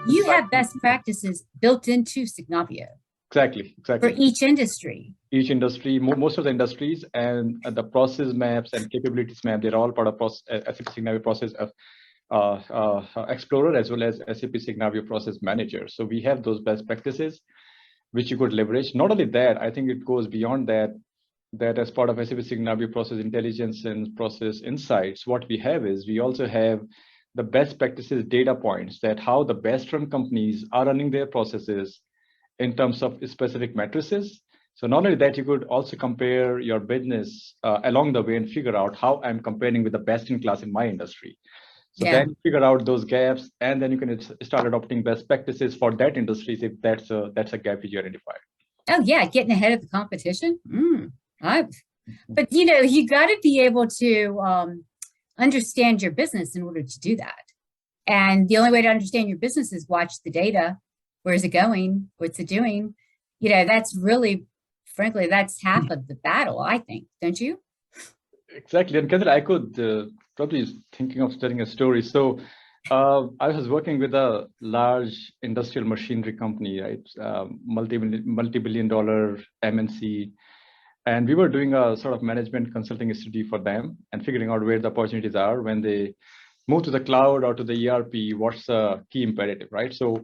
you have best practices built into Signavio Exactly. for each industry. Each industry, most of the industries, and the process maps and capabilities map, they're all part of SAP Signavio process of Explorer as well as SAP Signavio Process Manager. So we have those best practices which you could leverage. Not only that, I think it goes beyond that, that as part of SAP Signavio Process Intelligence and Process Insights, what we have is we also have the best practices data points that how the best run companies are running their processes in terms of specific matrices. So not only that, you could also compare your business along the way and figure out how I'm comparing with the best in class in my industry. So then figure out those gaps, and then you can start adopting best practices for that industry if that's a gap you identified. Oh yeah, getting ahead of the competition. But you got to be able to understand your business in order to do that. And the only way to understand your business is watch the data. Where's it going? What's it doing? That's really, frankly, that's half of the battle, I think, don't you? Exactly. And Kendall, I could probably thinking of telling a story. So I was working with a large industrial machinery company, right? Multi-billion dollar MNC. And we were doing a sort of management consulting study for them and figuring out where the opportunities are when they move to the cloud or to the ERP, what's the key imperative, right? So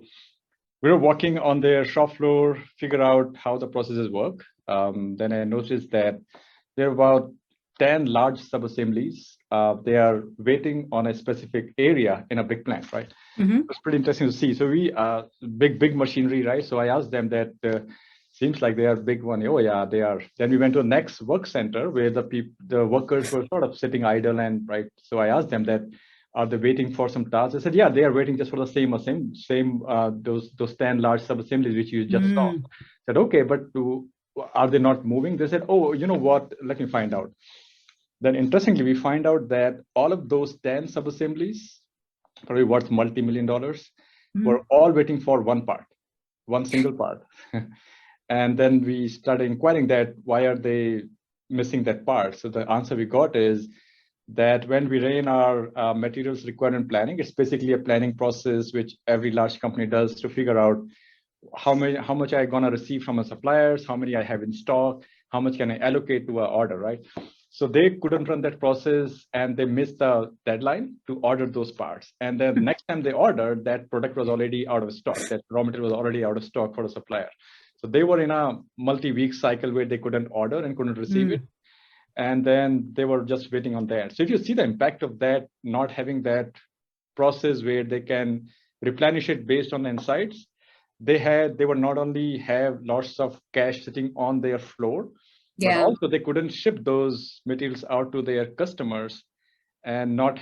we were working on their shop floor, figure out how the processes work. Then I noticed that there are about 10 large sub-assemblies. They are waiting on a specific area in a big plant, right? Mm-hmm. It's pretty interesting to see. So we big machinery, right? So I asked them that seems like they are big one. Oh yeah, they are. Then we went to the next work center where the workers were sort of sitting idle and right. So I asked them that, are they waiting for some tasks? They said, yeah, they are waiting just for the same those 10 large sub-assemblies which you just saw. I said, okay, but are they not moving? They said, oh, you know what? Let me find out. Then interestingly, we find out that all of those 10 sub-assemblies, probably worth multi-million dollars, were all waiting for one single part. And then we started inquiring that why are they missing that part? So the answer we got is that when we ran our materials requirement planning, it's basically a planning process which every large company does to figure out how much I'm gonna receive from a suppliers, how many I have in stock, how much can I allocate to an order, right? So they couldn't run that process and they missed the deadline to order those parts. And then next time they ordered, that product was already out of stock. That raw material was already out of stock for the supplier. So they were in a multi-week cycle where they couldn't order and couldn't receive it. And then they were just waiting on that. So if you see the impact of that, not having that process where they can replenish it based on the insights, they were not only have lots of cash sitting on their floor, but also they couldn't ship those materials out to their customers and not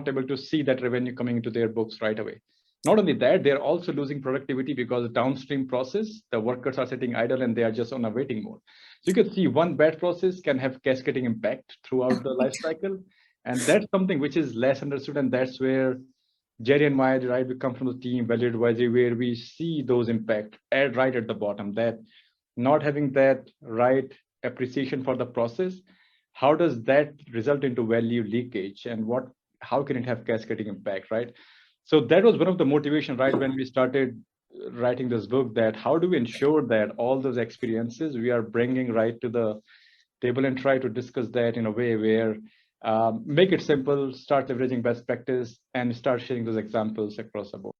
able to see that revenue coming into their books right away. Not only that, they're also losing productivity because the downstream process, the workers are sitting idle and they are just on a waiting mode. So you can see one bad process can have cascading impact throughout the life cycle. And that's something which is less understood. And that's where Gerry and I, right, we come from the team, value advisory, where we see those impact right at the bottom, that not having that right appreciation for the process, how does that result into value leakage and how can it have cascading impact, right? So that was one of the motivation, right, when we started writing this book, that how do we ensure that all those experiences we are bringing right to the table and try to discuss that in a way where make it simple, start leveraging best practice and start sharing those examples across the board.